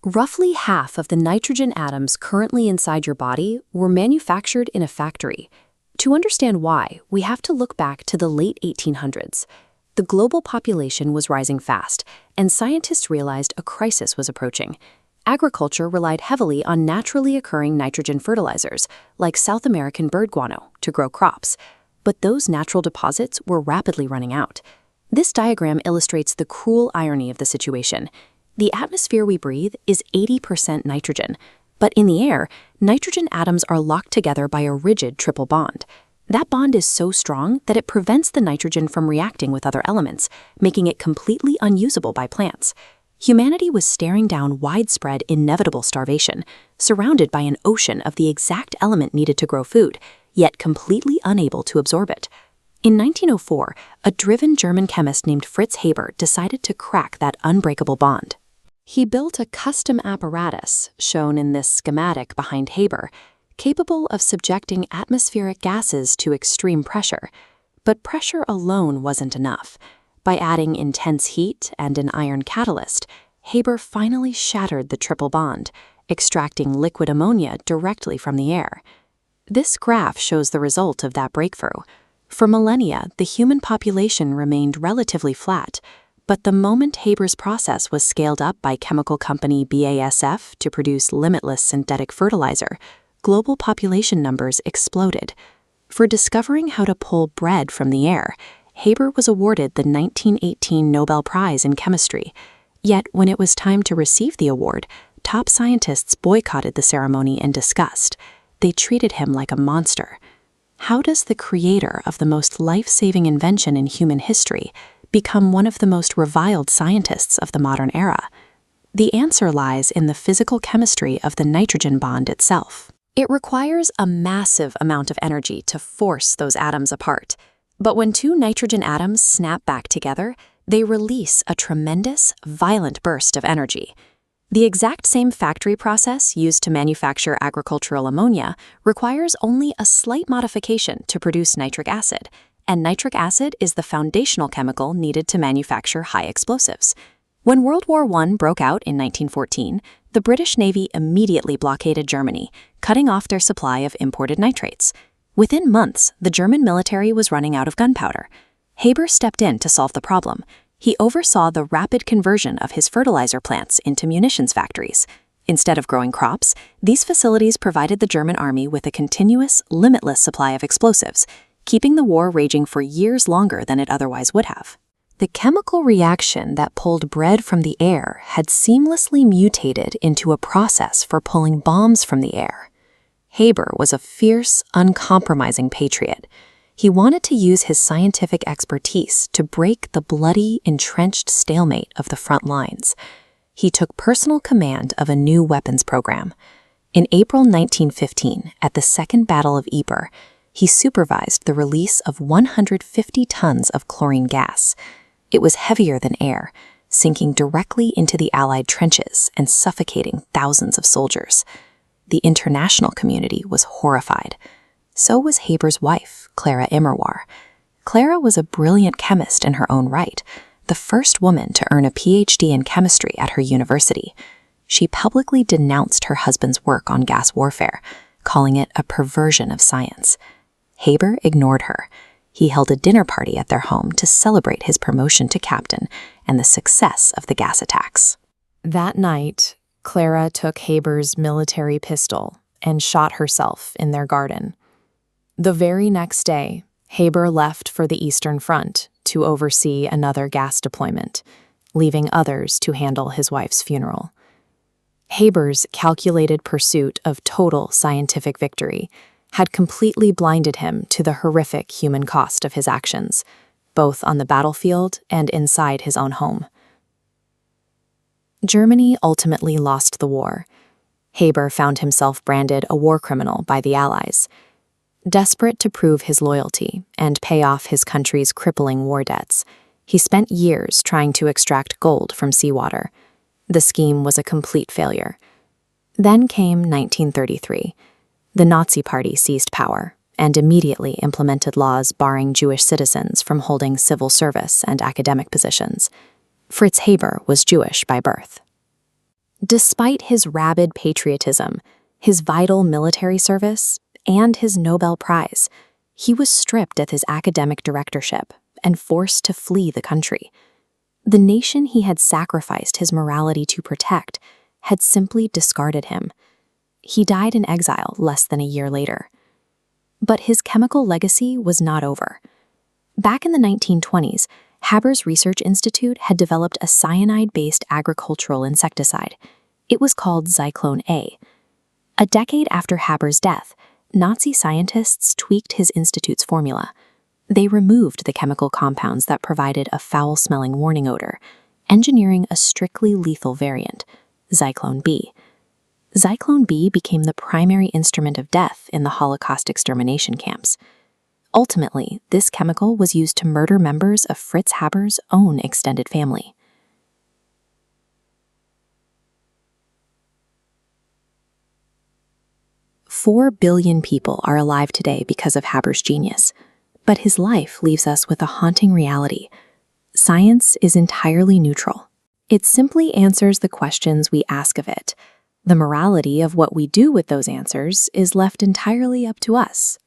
Roughly half of the nitrogen atoms currently inside your body were manufactured in a factory. To understand why, we have to look back to the late 1800s. The global population was rising fast, and scientists realized a crisis was approaching. Agriculture relied heavily on naturally occurring nitrogen fertilizers, like South American bird guano, to grow crops. But those natural deposits were rapidly running out. This diagram illustrates the cruel irony of the situation. The atmosphere we breathe is 80% nitrogen, but in the air, nitrogen atoms are locked together by a rigid triple bond. That bond is so strong that it prevents the nitrogen from reacting with other elements, making it completely unusable by plants. Humanity was staring down widespread, inevitable starvation, surrounded by an ocean of the exact element needed to grow food, yet completely unable to absorb it. In 1904, a driven German chemist named Fritz Haber decided to crack that unbreakable bond. He built a custom apparatus, shown in this schematic behind Haber, capable of subjecting atmospheric gases to extreme pressure. But pressure alone wasn't enough. By adding intense heat and an iron catalyst, Haber finally shattered the triple bond, extracting liquid ammonia directly from the air. This graph shows the result of that breakthrough. For millennia, the human population remained relatively flat, but the moment Haber's process was scaled up by chemical company BASF to produce limitless synthetic fertilizer, global population numbers exploded. For discovering how to pull bread from the air, Haber was awarded the 1918 Nobel Prize in Chemistry. Yet, when it was time to receive the award, top scientists boycotted the ceremony in disgust. They treated him like a monster. How does the creator of the most life-saving invention in human history become one of the most reviled scientists of the modern era? The answer lies in the physical chemistry of the nitrogen bond itself. It requires a massive amount of energy to force those atoms apart. But when two nitrogen atoms snap back together, they release a tremendous, violent burst of energy. The exact same factory process used to manufacture agricultural ammonia requires only a slight modification to produce nitric acid, and nitric acid is the foundational chemical needed to manufacture high explosives. When World War I broke out in 1914, the British Navy immediately blockaded Germany, cutting off their supply of imported nitrates. Within months, the German military was running out of gunpowder. Haber stepped in to solve the problem. He oversaw the rapid conversion of his fertilizer plants into munitions factories. Instead of growing crops, these facilities provided the German army with a continuous, limitless supply of explosives, keeping the war raging for years longer than it otherwise would have. The chemical reaction that pulled bread from the air had seamlessly mutated into a process for pulling bombs from the air. Haber was a fierce, uncompromising patriot. He wanted to use his scientific expertise to break the bloody, entrenched stalemate of the front lines. He took personal command of a new weapons program. In April 1915, at the Second Battle of Ypres, he supervised the release of 150 tons of chlorine gas. It was heavier than air, sinking directly into the Allied trenches and suffocating thousands of soldiers. The international community was horrified. So was Haber's wife, Clara Immerwahr. Clara was a brilliant chemist in her own right, the first woman to earn a PhD in chemistry at her university. She publicly denounced her husband's work on gas warfare, calling it a perversion of science. Haber ignored her. He held a dinner party at their home to celebrate his promotion to captain and the success of the gas attacks. That night, Clara took Haber's military pistol and shot herself in their garden. The very next day, Haber left for the Eastern Front to oversee another gas deployment, leaving others to handle his wife's funeral. Haber's calculated pursuit of total scientific victory had completely blinded him to the horrific human cost of his actions, both on the battlefield and inside his own home. Germany ultimately lost the war. Haber found himself branded a war criminal by the Allies. Desperate to prove his loyalty and pay off his country's crippling war debts, he spent years trying to extract gold from seawater. The scheme was a complete failure. Then came 1933. The Nazi Party seized power and immediately implemented laws barring Jewish citizens from holding civil service and academic positions. Fritz Haber was Jewish by birth. Despite his rabid patriotism, his vital military service, and his Nobel Prize, he was stripped of his academic directorship and forced to flee the country. The nation he had sacrificed his morality to protect had simply discarded him. He died in exile less than a year later. But his chemical legacy was not over. Back in the 1920s, Haber's Research Institute had developed a cyanide-based agricultural insecticide. It was called Zyklon A. A decade after Haber's death, Nazi scientists tweaked his institute's formula. They removed the chemical compounds that provided a foul-smelling warning odor, engineering a strictly lethal variant, Zyklon B. Zyklon B became the primary instrument of death in the Holocaust extermination camps. Ultimately, this chemical was used to murder members of Fritz Haber's own extended family. "4 billion people are alive today because of Haber's genius, but his life leaves us with a haunting reality. Science is entirely neutral. It simply answers the questions we ask of it. The morality of what we do with those answers is left entirely up to us."